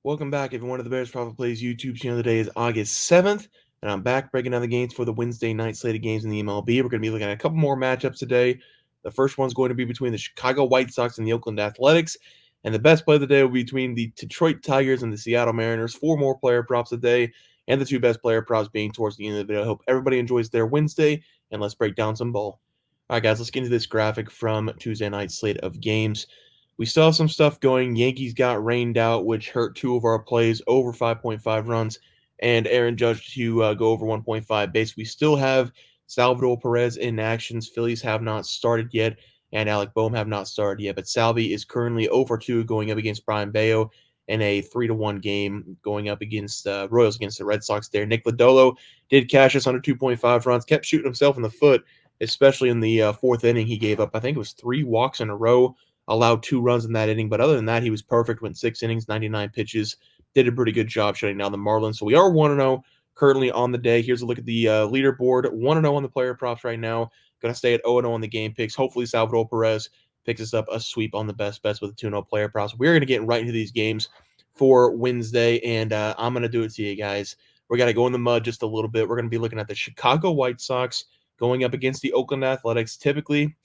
Welcome back, everyone, to the Bears Profit Plays YouTube channel. Today is August 7th, and I'm back breaking down the games for the Wednesday night slate of games in the MLB. We're going to be looking at a couple more matchups today. The first one's going to be between the Chicago White Sox and the Oakland Athletics, and the best play of the day will be between the Detroit Tigers and the Seattle Mariners. Four more player props today, and the two best player props being towards the end of the video. I hope everybody enjoys their Wednesday, and let's break down some ball. All right, guys, let's get into this graphic from Tuesday night's slate of games. We still have some stuff going. Yankees got rained out, which hurt two of our plays over 5.5 runs, and Aaron Judge to go over 1.5 base. We still have Salvador Perez in actions. Phillies have not started yet, and Alec Boehm have not started yet. But Salvi is currently over 2 going up against Brian Bayo in a 3-1 game going up against Royals against the Red Sox there. Nick Lodolo did cash us under 2.5 runs, kept shooting himself in the foot, especially in the fourth inning. He gave up, I think it was 3 walks in a row, allowed 2 runs in that inning. But other than that, he was perfect. Went 6 innings, 99 pitches. Did a pretty good job shutting down the Marlins. So we are 1-0 currently on the day. Here's a look at the leaderboard. 1-0 on the player props right now. Going to stay at 0-0 on the game picks. Hopefully Salvador Perez picks us up a sweep on the best bets with a 2-0 player props. We're going to get right into these games for Wednesday, and I'm going to do it to you guys. We're going to go in the mud just a little bit. We're going to be looking at the Chicago White Sox going up against the Oakland Athletics. Typically,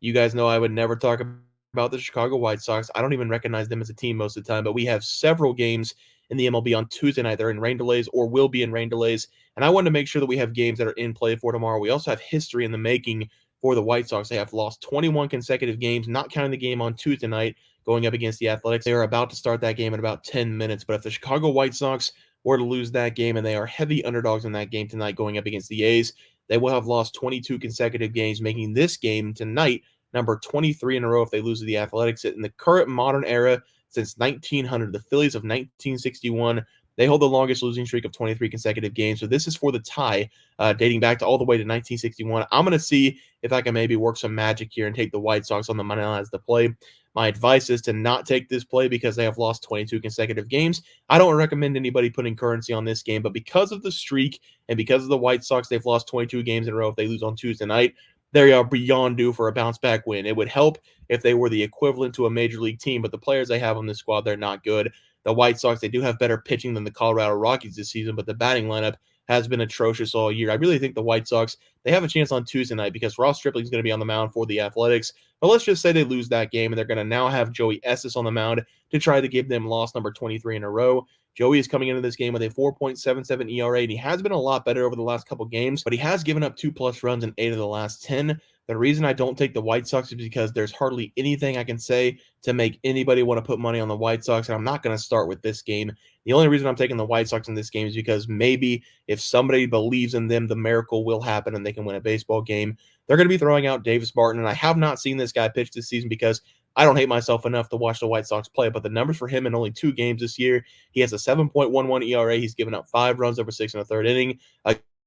you guys know I would never talk about the Chicago White Sox. I don't even recognize them as a team most of the time, but we have several games in the MLB on Tuesday night. They're in rain delays or will be in rain delays, and I wanted to make sure that we have games that are in play for tomorrow. We also have history in the making for the White Sox. They have lost 21 consecutive games, not counting the game on Tuesday night going up against the Athletics. They are about to start that game in about 10 minutes, but if the Chicago White Sox were to lose that game, and they are heavy underdogs in that game tonight going up against the A's, they will have lost 22 consecutive games, making this game tonight number 23 in a row if they lose to the Athletics. In the current modern era, since 1900, the Phillies of 1961, they hold the longest losing streak of 23 consecutive games. So this is for the tie, dating back to all the way to 1961. I'm going to see if I can maybe work some magic here and take the White Sox on the money line as the play. My advice is to not take this play because they have lost 22 consecutive games. I don't recommend anybody putting currency on this game, but because of the streak and because of the White Sox, they've lost 22 games in a row if they lose on Tuesday night. They are beyond due for a bounce back win. It would help if they were the equivalent to a major league team, but the players they have on this squad, they're not good. The White Sox, they do have better pitching than the Colorado Rockies this season, but the batting lineup has been atrocious all year. I really think the White Sox, they have a chance on Tuesday night because Ross Stripling is going to be on the mound for the Athletics. But let's just say they lose that game, and they're going to now have Joey Estes on the mound to try to give them loss number 23 in a row. Joey is coming into this game with a 4.77 ERA, and he has been a lot better over the last couple games, but he has given up 2+ runs in 8 of the last 10. The reason I don't take the White Sox is because there's hardly anything I can say to make anybody want to put money on the White Sox, and I'm not going to start with this game. The only reason I'm taking the White Sox in this game is because maybe if somebody believes in them, the miracle will happen and they can win a baseball game. They're going to be throwing out Davis Martin, and I have not seen this guy pitch this season because I don't hate myself enough to watch the White Sox play, but the numbers for him in only 2 games this year, he has a 7.11 ERA. He's given up 5 runs over 6 in the third inning.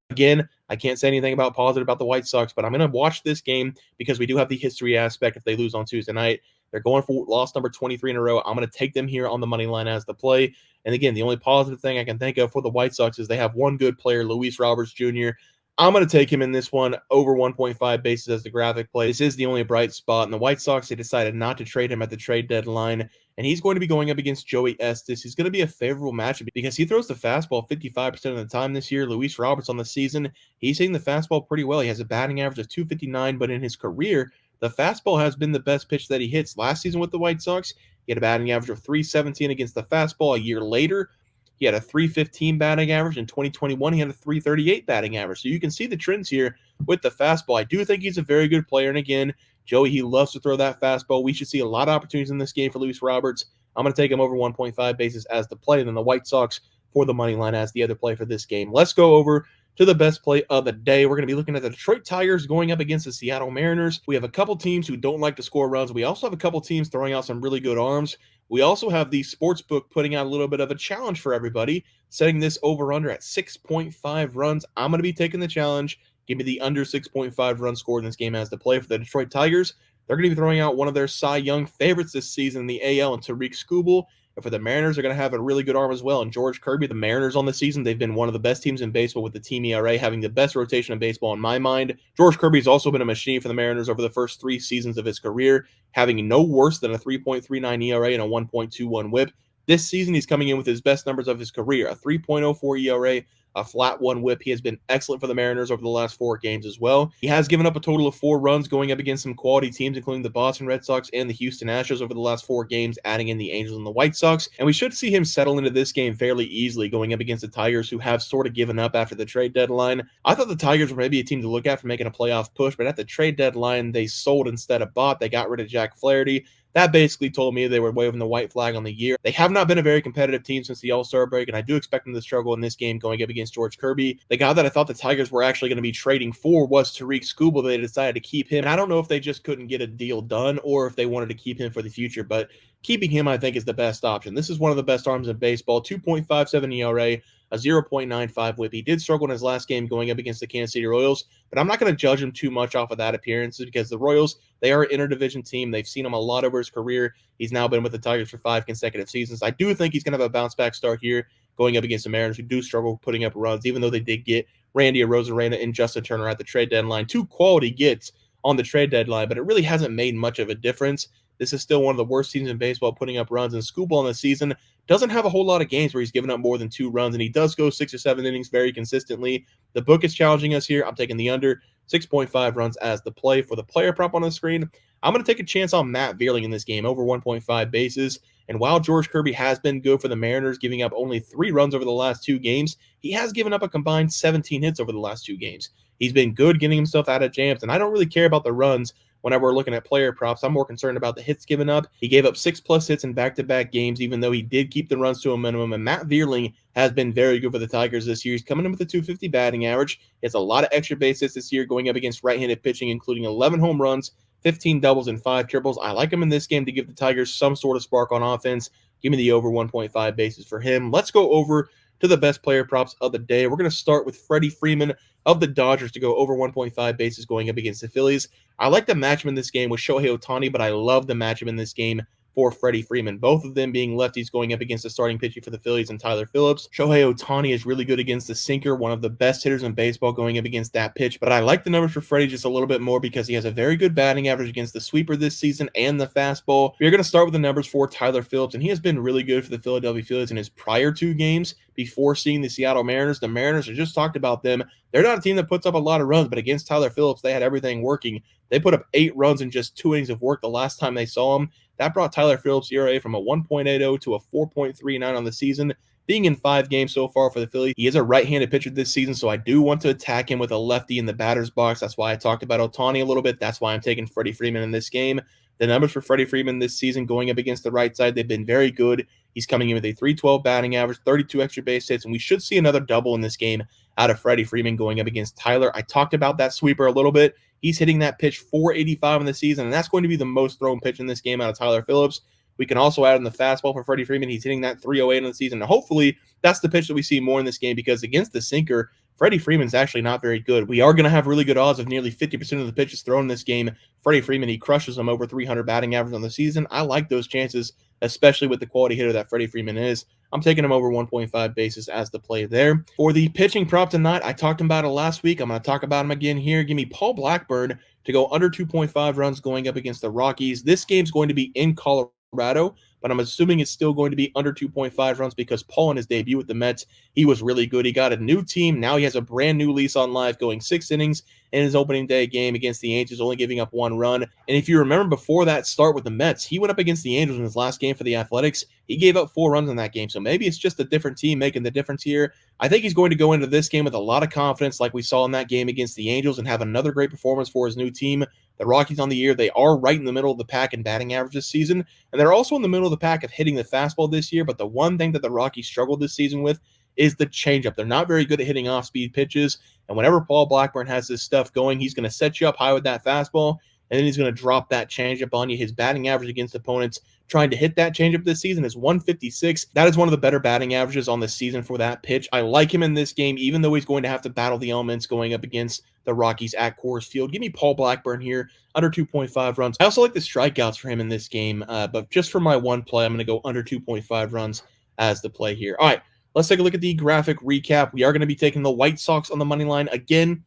Again, I can't say anything about positive about the White Sox, but I'm going to watch this game because we do have the history aspect if they lose on Tuesday night. They're going for loss number 23 in a row. I'm going to take them here on the money line as the play. And again, the only positive thing I can think of for the White Sox is they have one good player, Luis Roberts Jr. I'm going to take him in this one over 1.5 bases as the graphic play. This is the only bright spot. And the White Sox, they decided not to trade him at the trade deadline. And he's going to be going up against Joey Estes. He's going to be a favorable matchup because he throws the fastball 55% of the time this year. Luis Roberts on the season, he's hitting the fastball pretty well. He has a batting average of 259, but in his career, the fastball has been the best pitch that he hits. Last season with the White Sox, he had a batting average of 317 against the fastball. A year later, he had a 315 batting average. In 2021, he had a 338 batting average. So you can see the trends here with the fastball. I do think he's a very good player. And again, Joey, he loves to throw that fastball. We should see a lot of opportunities in this game for Luis Roberts. I'm going to take him over 1.5 bases as the play, and then the White Sox for the money line as the other play for this game. Let's go over to the best play of the day. We're going to be looking at the Detroit Tigers going up against the Seattle Mariners. We have a couple teams who don't like to score runs. We also have a couple teams throwing out some really good arms. We also have the sportsbook putting out a little bit of a challenge for everybody, setting this over-under at 6.5 runs. I'm going to be taking the challenge. Give me the under 6.5 run score in this game as the play for the Detroit Tigers. They're going to be throwing out one of their Cy Young favorites this season in the AL, and Tariq Skubal. And for the Mariners, they're going to have a really good arm as well. And George Kirby, the Mariners on the season, they've been one of the best teams in baseball with the team ERA, having the best rotation in baseball in my mind. George Kirby's also been a machine for the Mariners over the first 3 seasons of his career, having no worse than a 3.39 ERA and a 1.21 WHIP. This season, he's coming in with his best numbers of his career, a 3.04 ERA, a flat one whip. He has been excellent for the Mariners over the last 4 games as well. He has given up a total of 4 runs going up against some quality teams, including the Boston Red Sox and the Houston Astros over the last 4 games, adding in the Angels and the White Sox. And we should see him settle into this game fairly easily going up against the Tigers, who have sort of given up after the trade deadline. I thought the Tigers were maybe a team to look at for making a playoff push, but at the trade deadline, they sold instead of bought. They got rid of Jack Flaherty. That basically told me they were waving the white flag on the year. They have not been a very competitive team since the All-Star break, and I do expect them to struggle in this game going up against George Kirby. The guy that I thought the Tigers were actually going to be trading for was Tariq Skubal. They decided to keep him, and I don't know if they just couldn't get a deal done or if they wanted to keep him for the future, but keeping him, I think, is the best option. This is one of the best arms in baseball, 2.57 ERA, a 0.95 whip. He did struggle in his last game going up against the Kansas City Royals, but I'm not going to judge him too much off of that appearance because the Royals, they are an interdivision team. They've seen him a lot over his career. He's now been with the Tigers for 5 consecutive seasons. I do think he's going to have a bounce-back start here going up against the Mariners, who do struggle putting up runs, even though they did get Randy Arozarena and Justin Turner at the trade deadline. 2 quality gets on the trade deadline, but it really hasn't made much of a difference. This is still one of the worst teams in baseball putting up runs, and Skubal on the season doesn't have a whole lot of games where he's given up more than 2 runs, and he does go 6 or 7 innings very consistently. The book is challenging us here. I'm taking the under 6.5 runs as the play. For the player prop on the screen, I'm going to take a chance on Matt Vierling in this game, over 1.5 bases. And while George Kirby has been good for the Mariners, giving up only 3 runs over the last 2 games, he has given up a combined 17 hits over the last 2 games. He's been good getting himself out of jams, and I don't really care about the runs whenever we're looking at player props. I'm more concerned about the hits given up. He gave up 6+ hits in back-to-back games, even though he did keep the runs to a minimum. And Matt Vierling has been very good for the Tigers this year. He's coming in with a 250 batting average. He has a lot of extra base hits this year going up against right-handed pitching, including 11 home runs, 15 doubles, and 5 triples. I like him in this game to give the Tigers some sort of spark on offense. Give me the over 1.5 bases for him. Let's go over to the best player props of the day. We're going to start with Freddie Freeman of the Dodgers to go over 1.5 bases going up against the Phillies. I like the matchup in this game with Shohei Ohtani, but I love the matchup in this game for Freddie Freeman. Both of them being lefties going up against the starting pitcher for the Phillies and Tyler Phillips. Shohei Ohtani is really good against the sinker, one of the best hitters in baseball going up against that pitch. But I like the numbers for Freddie just a little bit more because he has a very good batting average against the sweeper this season and the fastball. We're going to start with the numbers for Tyler Phillips, and he has been really good for the Philadelphia Phillies in his prior 2 games before seeing the Seattle Mariners. The Mariners, I just talked about them. They're not a team that puts up a lot of runs, but against Tyler Phillips, they had everything working. They put up 8 runs in just 2 innings of work the last time they saw him. That brought Tyler Phillips' ERA from a 1.80 to a 4.39 on the season. Being in 5 games so far for the Phillies, he is a right-handed pitcher this season, so I do want to attack him with a lefty in the batter's box. That's why I talked about Ohtani a little bit. That's why I'm taking Freddie Freeman in this game. The numbers for Freddie Freeman this season going up against the right side, they've been very good. He's coming in with a 312 batting average, 32 extra base hits, and we should see another double in this game out of Freddie Freeman going up against Tyler. I talked about that sweeper a little bit. He's hitting that pitch 485 in the season, and that's going to be the most thrown pitch in this game out of Tyler Phillips. We can also add in the fastball for Freddie Freeman. He's hitting that 308 in the season. And hopefully, that's the pitch that we see more in this game because against the sinker, Freddie Freeman's actually not very good. We are going to have really good odds of nearly 50% of the pitches thrown in this game. Freddie Freeman, he crushes them over 300 batting average on the season. I like those chances, especially with the quality hitter that Freddie Freeman is. I'm taking him over 1.5 bases as the play there. For the pitching prop tonight, I talked about it last week. I'm going to talk about him again here. Give me Paul Blackburn to go under 2.5 runs going up against the Rockies. This game's going to be in Colorado, but I'm assuming it's still going to be under 2.5 runs because Paul in his debut with the Mets, he was really good. He got a new team. Now he has a brand new lease on life, going 6 innings in his opening day game against the Angels, only giving up 1 run. And if you remember before that start with the Mets, he went up against the Angels in his last game for the Athletics. He gave up 4 runs in that game. So maybe it's just a different team making the difference here. I think he's going to go into this game with a lot of confidence like we saw in that game against the Angels and have another great performance for his new team. The Rockies on the year, they are right in the middle of the pack in batting average this season, and they're also in the middle of the pack of hitting the fastball this year, but the one thing that the Rockies struggled this season with is the changeup. They're not very good at hitting off-speed pitches, and whenever Paul Blackburn has this stuff going, he's going to set you up high with that fastball, and then he's going to drop that changeup on you. His batting average against opponents trying to hit that changeup this season is 156. That is one of the better batting averages on the season for that pitch. I like him in this game, even though he's going to have to battle the elements going up against the Rockies at Coors Field. Give me Paul Blackburn here, under 2.5 runs. I also like the strikeouts for him in this game, but just for my one play, I'm going to go under 2.5 runs as the play here. All right, let's take a look at the graphic recap. We are going to be taking the White Sox on the money line again.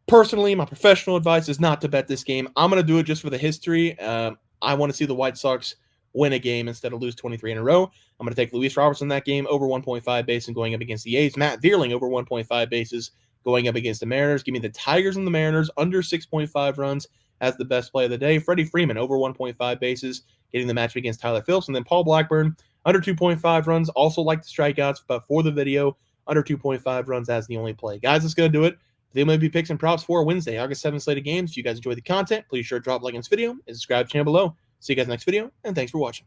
Personally, my professional advice is not to bet this game. I'm going to do it just for the history. I want to see the White Sox win a game instead of lose 23 in a row. I'm going to take Luis Robertson in that game over 1.5 bases going up against the A's. Matt Vierling over 1.5 bases going up against the Mariners. Give me the Tigers and the Mariners under 6.5 runs as the best play of the day. Freddie Freeman over 1.5 bases getting the matchup against Tyler Phillips. And then Paul Blackburn under 2.5 runs. Also like the strikeouts, but for the video, under 2.5 runs as the only play. Guys, that's going to do it. The MLB picks and props for Wednesday, August 7th slate of games. If you guys enjoyed the content, please sure to drop a like on this video and subscribe to the channel below. See you guys next video, and thanks for watching.